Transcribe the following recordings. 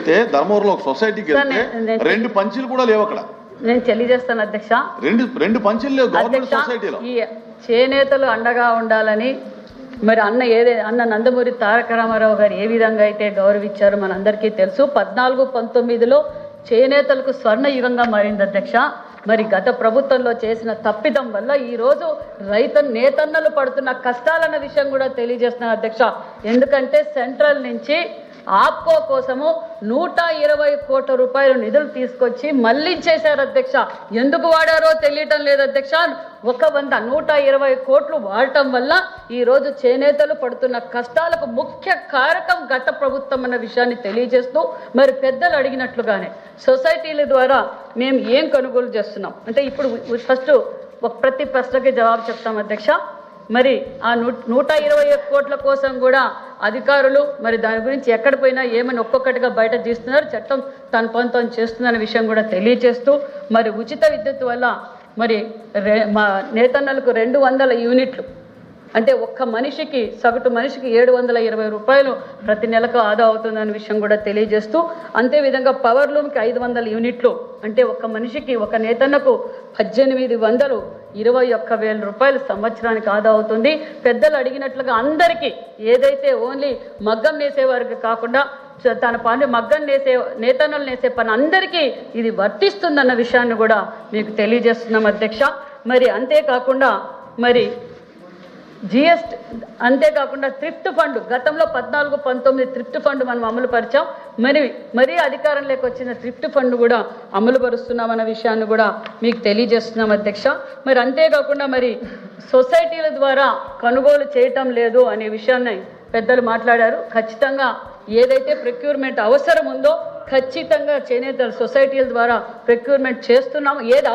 వెళ్తే ధర్మవరంలో ఒక సొసైటీకి వెళ్తే 2 పంచీలు కూడా లేవు అక్కడ. నేను తెలియజేస్తాను అధ్యక్ష, రెండు పంచీలు లేవు గవర్నమెంట్ సొసైటీలో. ఈ చేనేతలు అండగా ఉండాలని మరి అన్న నందమూరి తారక రామారావు గారు ఏ విధంగా అయితే గౌరవించారో మనందరికీ తెలుసు. 14-19లో చేనేతలకు స్వర్ణ యుగంగా మారింది అధ్యక్ష. మరి గత ప్రభుత్వంలో చేసిన తప్పిదం వల్ల ఈరోజు నేతన్నలు పడుతున్న కష్టాలన్న విషయం కూడా తెలియజేస్తున్నారు అధ్యక్ష. ఎందుకంటే సెంట్రల్ నుంచి ఆప్కో కోసము 120 కోట్ల రూపాయలు నిధులు తీసుకొచ్చి మళ్ళించేశారు అధ్యక్ష. ఎందుకు వాడారో తెలియటం లేదు అధ్యక్ష. 120 కోట్లు వాడటం వల్ల ఈరోజు చేనేతలు పడుతున్న కష్టాలకు ముఖ్య కారకం గత ప్రభుత్వం అన్న విషయాన్ని తెలియజేస్తూ మరి పెద్దలు అడిగినట్లుగానే సొసైటీల ద్వారా మేము ఏం కొనుగోలు చేస్తున్నాం అంటే ఇప్పుడు ఫస్ట్ ప్రతి ప్రశ్నకి జవాబు చెప్తాం అధ్యక్ష. మరి ఆ 120 కోట్ల కోసం కూడా అధికారులు మరి దాని గురించి ఎక్కడ పోయినా ఏమని ఒక్కొక్కటిగా బయట తీస్తున్నారు, చట్టం తన పని తాను చేస్తుందనే విషయం కూడా తెలియజేస్తూ మరి ఉచిత విద్యుత్ వల్ల మరి మా నేతన్నలకు 200 యూనిట్లు అంటే ఒక్క మనిషికి సగటు మనిషికి 720 రూపాయలు ప్రతి నెలకు ఆదా అవుతుందనే విషయం కూడా తెలియజేస్తూ అంతేవిధంగా పవర్ లూమ్కి 500 యూనిట్లు అంటే ఒక్క మనిషికి ఒక నేతన్నకు 18,21,000 రూపాయలు సంవత్సరానికి ఆదా అవుతుంది. పెద్దలు అడిగినట్లుగా అందరికీ ఏదైతే ఓన్లీ మగ్గం నేసేవారికి కాకుండా తన పని మగ్గం నేతన్నలు నేసే పని అందరికీ ఇది వర్తిస్తుందన్న విషయాన్ని కూడా మీకు తెలియజేస్తున్నాం అధ్యక్ష. మరి అంతేకాకుండా మరి జిఎస్టీ అంతేకాకుండా థ్రిఫ్ట్ ఫండ్ గతంలో 14-19 థ్రిఫ్ట్ ఫండ్ మనం అమలు పరిచాం. మరీ అధికారంలోకి వచ్చిన థ్రిఫ్ట్ ఫండ్ కూడా అమలు పరుస్తున్నామన్న విషయాన్ని కూడా మీకు తెలియజేస్తున్నాం అధ్యక్ష. మరి అంతేకాకుండా మరి సొసైటీల ద్వారా కొనుగోలు చేయటం లేదు అనే విషయాన్ని పెద్దలు మాట్లాడారు. ఖచ్చితంగా ఏదైతే ప్రొక్యూర్మెంట్ అవసరం ఉందో ఖచ్చితంగా చేనేత సొసైటీల ద్వారా ప్రొక్యూర్మెంట్ చేస్తున్నాము. ఏది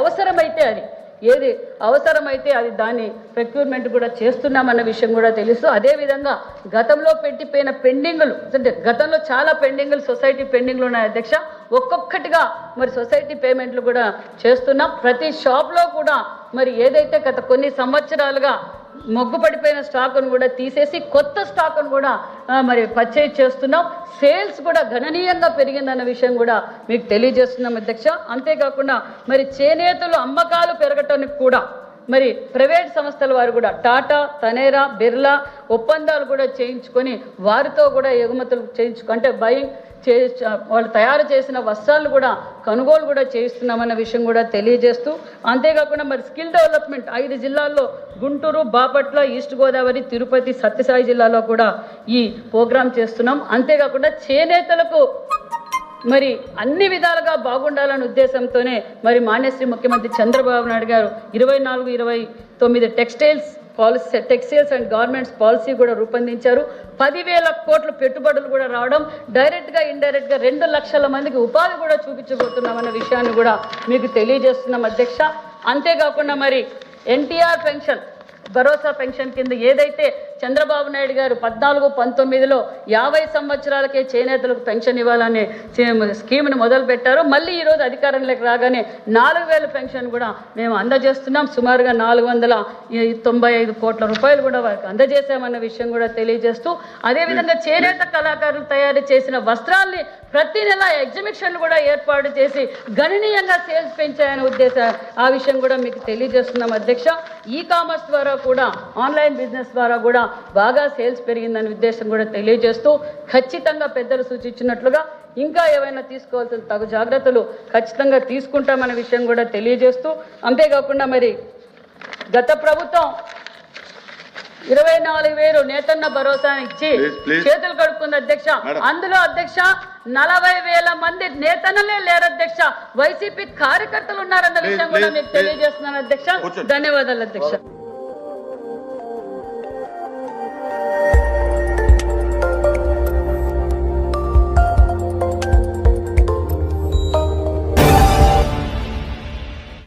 అవసరమైతే అది దాన్ని ప్రొక్యూర్మెంట్ కూడా చేస్తున్నామన్న విషయం కూడా తెలుసు. అదేవిధంగా గతంలో పెట్టిపోయిన పెండింగులు అంటే గతంలో చాలా పెండింగులు సొసైటీ పెండింగ్లు ఉన్నాయి అధ్యక్ష. ఒక్కొక్కటిగా మరి సొసైటీ పేమెంట్లు కూడా చేస్తున్నాం. ప్రతి షాప్లో కూడా మరి ఏదైతే గత కొన్ని సంవత్సరాలుగా మొగ్గుపడిపోయిన స్టాకును కూడా తీసేసి కొత్త స్టాకును కూడా మరి పర్చేజ్ చేస్తున్నాం. సేల్స్ కూడా గణనీయంగా పెరిగిందన్న విషయం కూడా మీకు తెలియజేస్తున్నాం అధ్యక్ష. అంతేకాకుండా మరి చేనేతలు అమ్మకాలు పెరగటానికి కూడా మరి ప్రైవేట్ సంస్థల వారు కూడా టాటా, తనేరా, బిర్లా ఒప్పందాలు కూడా చేయించుకొని వారితో కూడా ఎగుమతులు అంటే బయింగ్ వాళ్ళు తయారు చేసిన వస్త్రాలు కూడా కొనుగోలు కూడా చేయిస్తున్నామన్న విషయం కూడా తెలియజేస్తూ అంతేకాకుండా మరి స్కిల్ డెవలప్మెంట్ 5 జిల్లాల్లో గుంటూరు, బాపట్ల, ఈస్ట్ గోదావరి, తిరుపతి, సత్యసాయి జిల్లాలో కూడా ఈ ప్రోగ్రాం చేస్తున్నాం. అంతేకాకుండా చేనేతలకు మరి అన్ని విధాలుగా బాగుండాలనే ఉద్దేశంతోనే మరి మాన్యశ్రీ ముఖ్యమంత్రి చంద్రబాబు నాయుడు గారు 24-29 టెక్స్టైల్స్ అండ్ గార్మెంట్స్ పాలసీ కూడా రూపొందించారు. 10,000 కోట్ల పెట్టుబడులు కూడా రావడం, డైరెక్ట్గా ఇండైరెక్ట్గా 2 లక్షల మందికి ఉపాధి కూడా చూపించబోతున్నామన్న విషయాన్ని కూడా మీకు తెలియజేస్తున్నాం అధ్యక్ష. అంతేకాకుండా మరి ఎన్టీఆర్ పెన్షన్ భరోసా పెన్షన్ కింద ఏదైతే చంద్రబాబు నాయుడు గారు 14-19లో 50 సంవత్సరాలకే చేనేతలకు పెన్షన్ ఇవ్వాలనే స్కీమ్ను మొదలుపెట్టారు. మళ్ళీ ఈరోజు అధికారంలోకి రాగానే 4,000 పెన్షన్ కూడా మేము అందజేస్తున్నాం. సుమారుగా 495 కోట్ల రూపాయలు కూడా వారికి అందజేశామన్న విషయం కూడా తెలియజేస్తూ అదేవిధంగా చేనేత కళాకారులు తయారు చేసిన వస్త్రాల్ని ప్రతి నెల ఎగ్జిబిషన్లు కూడా ఏర్పాటు చేసి గణనీయంగా సేల్స్ పెంచాయనే ఆ విషయం కూడా మీకు తెలియజేస్తున్నాం అధ్యక్ష. ఈ కామర్స్ ద్వారా కూడా ఆన్లైన్ బిజినెస్ ద్వారా కూడా బాగా సేల్స్ పెరిగిందనే ఉద్దేశం కూడా తెలియజేస్తూ ఖచ్చితంగా పెద్దలు సూచించినట్లుగా ఇంకా ఏవైనా తీసుకోవాల్సిన తగు జాగ్రత్తలు ఖచ్చితంగా తీసుకుంటామనే విషయం కూడా తెలియజేస్తూ అంతేకాకుండా మరి గత ప్రభుత్వం 24,000 నేతన్న భరోసా ఇచ్చి చేతులు కడుక్కుంది అధ్యక్ష. అందులో అధ్యక్ష 40,000 మంది నేతన్నలే లేరు అధ్యక్ష, వైసీపీ కార్యకర్తలు ఉన్నారన్న విషయం కూడా మీకు తెలియజేస్తున్నాను అధ్యక్ష. ధన్యవాదాలు అధ్యక్ష.